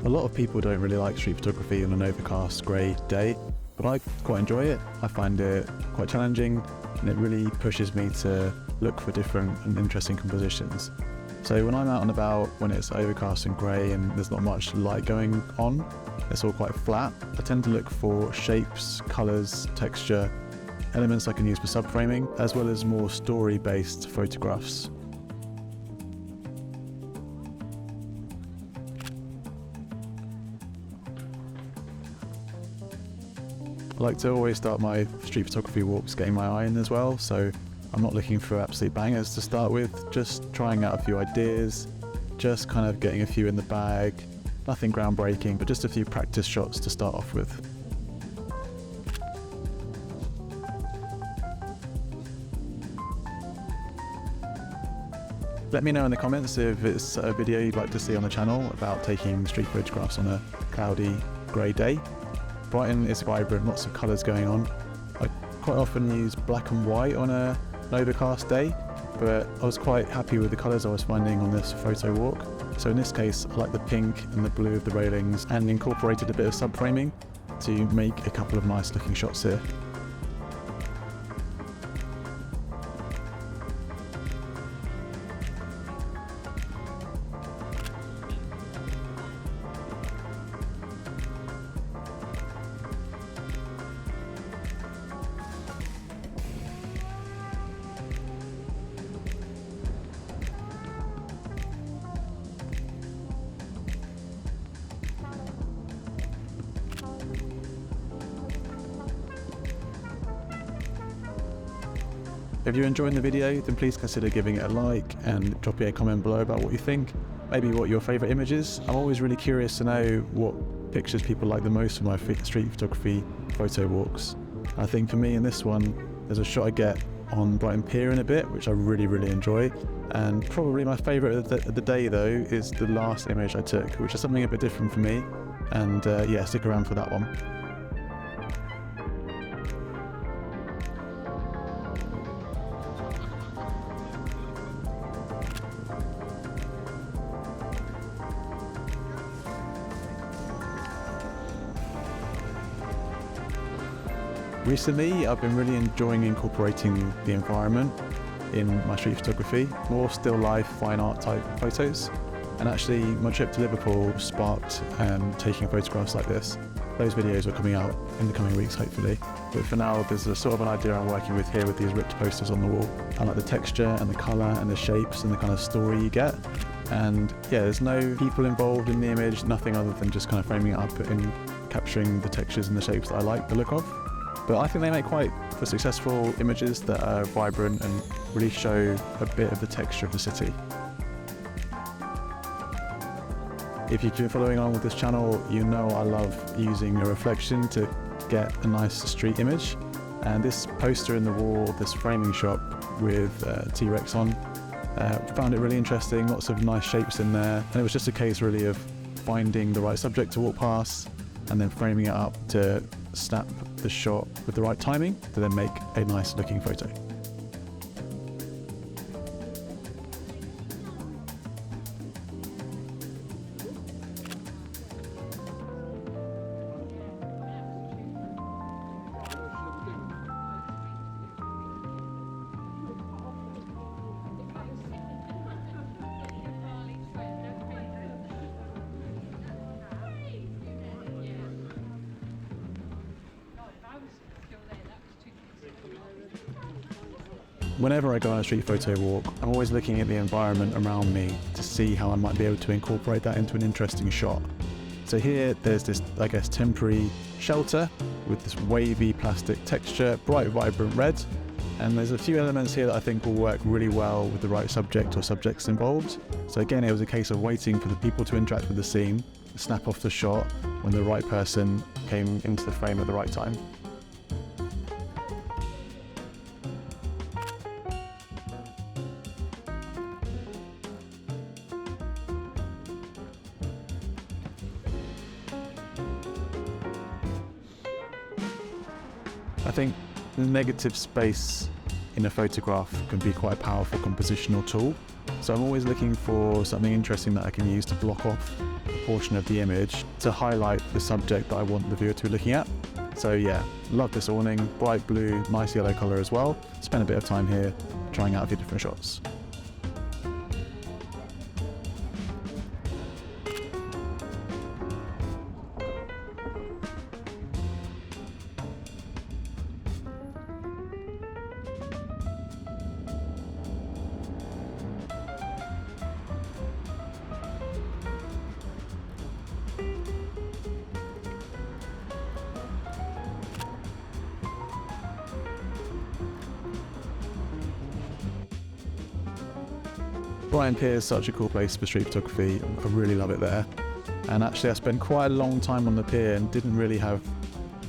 A lot of people don't really like street photography on an overcast grey day, but I quite enjoy it. I find it quite challenging, and it really pushes me to look for different and interesting compositions. So when I'm out and about, when it's overcast and grey and there's not much light going on, it's all quite flat, I tend to look for shapes, colours, texture, elements I can use for subframing, as well as more story-based photographs. I like to always start my street photography walks getting my eye in as well, so I'm not looking for absolute bangers to start with, just trying out a few ideas, just kind of getting a few in the bag, nothing groundbreaking, but just a few practice shots to start off with. Let me know in the comments if it's a video you'd like to see on the channel about taking street photographs on a cloudy, grey day. Brighton is vibrant, lots of colours going on. I quite often use black and white on an overcast day, but I was quite happy with the colours I was finding on this photo walk. So in this case, I like the pink and the blue of the railings and incorporated a bit of subframing to make a couple of nice looking shots here. If you're enjoying the video, then please consider giving it a like and dropping a comment below about what you think, maybe what your favourite image is. I'm always really curious to know what pictures people like the most of my street photography photo walks. I think for me in this one, there's a shot I get on Brighton Pier in a bit, which I really enjoy. And probably my favourite of the day though is the last image I took, which is something a bit different for me. And yeah, stick around for that one. Recently, I've been really enjoying incorporating the environment in my street photography, more still life, fine art type photos. And actually, my trip to Liverpool sparked taking photographs like this. Those videos are coming out in the coming weeks, hopefully. But for now, there's a sort of an idea I'm working with here with these ripped posters on the wall. I like the texture and the colour and the shapes and the kind of story you get. And yeah, there's no people involved in the image, nothing other than just kind of framing it up and capturing the textures and the shapes that I like the look of. But I think they make quite for successful images that are vibrant and really show a bit of the texture of the city. If you've been following on with this channel, you know I love using a reflection to get a nice street image. And this poster in the wall, this framing shot with T-Rex on, found it really interesting, lots of nice shapes in there. And it was just a case really of finding the right subject to walk past and then framing it up to snap the shot with the right timing to then make a nice looking photo. Whenever I go on a street photo walk, I'm always looking at the environment around me to see how I might be able to incorporate that into an interesting shot. So here there's this, I guess, temporary shelter with this wavy plastic texture, bright vibrant red, and there's a few elements here that I think will work really well with the right subject or subjects involved. So again, it was a case of waiting for the people to interact with the scene, snap off the shot when the right person came into the frame at the right time. I think the negative space in a photograph can be quite a powerful compositional tool. So I'm always looking for something interesting that I can use to block off a portion of the image to highlight the subject that I want the viewer to be looking at. So yeah, love this awning, bright blue, nice yellow colour as well. Spent a bit of time here trying out a few different shots. Brighton Pier is such a cool place for street photography. I really love it there. And actually I spent quite a long time on the pier and didn't really have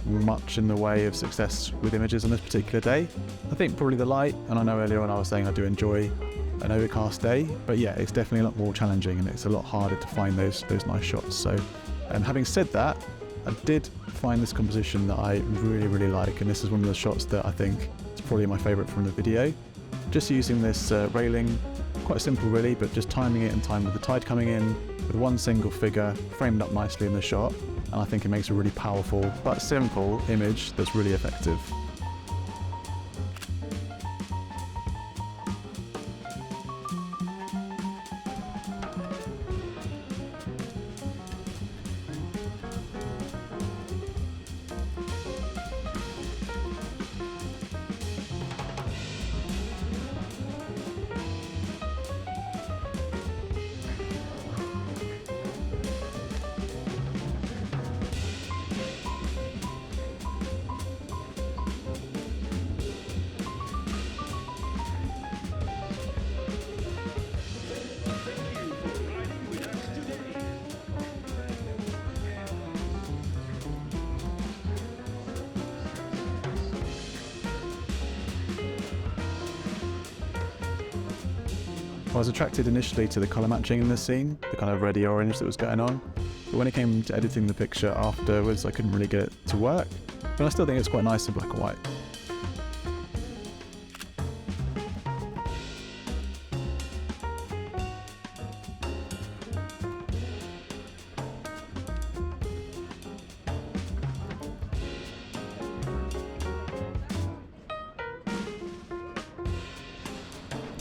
much in the way of success with images on this particular day. I think probably the light, and I know earlier on I was saying I do enjoy an overcast day, but yeah, it's definitely a lot more challenging and it's a lot harder to find those nice shots. So having said that, I did find this composition that I really like, and this is one of the shots that I think is probably my favourite from the video. Just using this railing, quite simple really, but just timing it in time with the tide coming in, with one single figure framed up nicely in the shot, and I think it makes a really powerful but simple image that's really effective. I was attracted initially to the colour matching in this scene, the kind of reddy orange that was going on, but when it came to editing the picture afterwards I couldn't really get it to work, but I still think it's quite nice in black and white.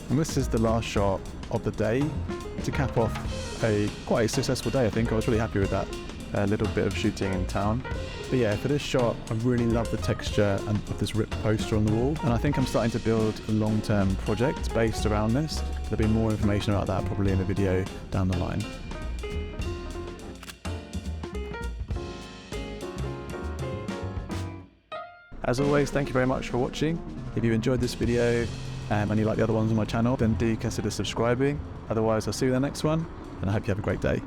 And this is the last shot of the day to cap off quite a successful day. I think I was really happy with that little bit of shooting in town. But yeah, for this shot I really love the texture and of this ripped poster on the wall, and I think I'm starting to build a long-term project based around this. There'll be more information about that probably in a video down the line. As always, thank you very much for watching. If you enjoyed this video and you like the other ones on my channel, then do consider subscribing. Otherwise, I'll see you in the next one, and I hope you have a great day.